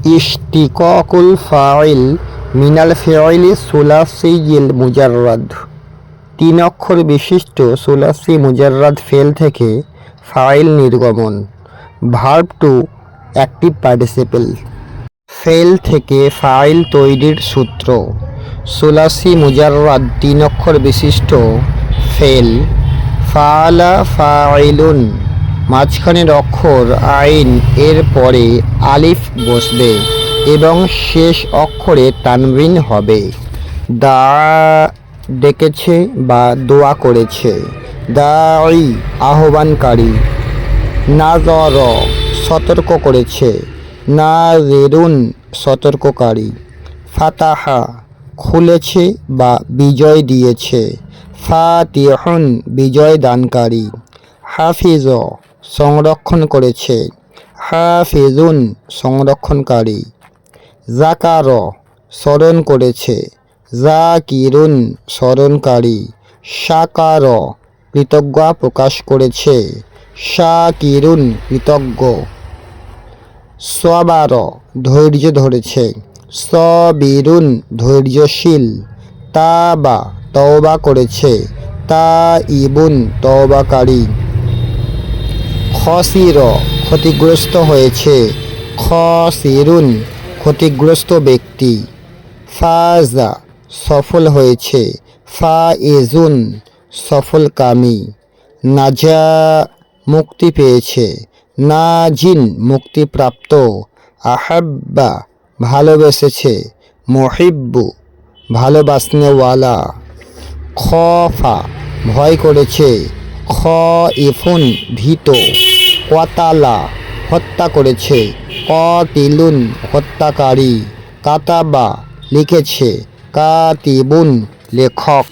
ইশতিকাকুল file মিনাল ফি'লি সুলাসিয়িল মুজাররাদ। 3 অক্ষর বিশিষ্ট সুলাসি মুজাররাদ ফেল থেকে ফাইল নির্গমন। Verb to active participle. ফেল থেকে ফাইল তৈরির সূত্র। সুলাসি মুজাররাদ 3 অক্ষর বিশিষ্ট ফেল। ফাআলা ফাইলুন, মাঝখানের অক্ষর আইন এর পরে আলিফ বসবে এবং শেষ অক্ষরে তানবিন হবে। দা, ডেকেছে বা দোয়া করেছে। দাঈ, আহ্বানকারী। নাযর, সতর্ক করেছে। নাযিরুন, সতর্ককারী। ফাতাহা, খুলেছে বা বিজয় দিয়েছে। ফাতিহুন, বিজয় দানকারী। হাফিজ, সংরক্ষণ করেছে। হাফিজুন, সংরক্ষণকারী। যাকার, স্মরণ করেছে। যাকিরুন, স্মরণকারী। শাকার, কৃতজ্ঞতা প্রকাশ করেছে। শাকিরুন, কৃতজ্ঞ। সবার, ধৈর্য ধরেছে। সবিরুন, ধৈর্যশীল। তাবা, তওবা করেছে। তাইবুন, তওবাকারী। খসির, ক্ষতিগ্রস্ত হয়েছে। খসিরুন, ক্ষতিগ্রস্ত ব্যক্তি। ফাজা, সফল হয়েছে। ফাইজুন, সফলকামী। নাজা, মুক্তি পেয়েছে। নাজিন, মুক্তিপ্রাপ্ত। আহাব্বা, ভালোবেসেছে। মুহিব্বু, ভালোবাসনেওয়ালা। খফা, ভয় করেছে। খইফুন, ভীত। কতালা, হত্যা করেছে। কতিলুন, হত্যাকারী। কাতাবা, লিখেছে। কাতিবুন, লেখক।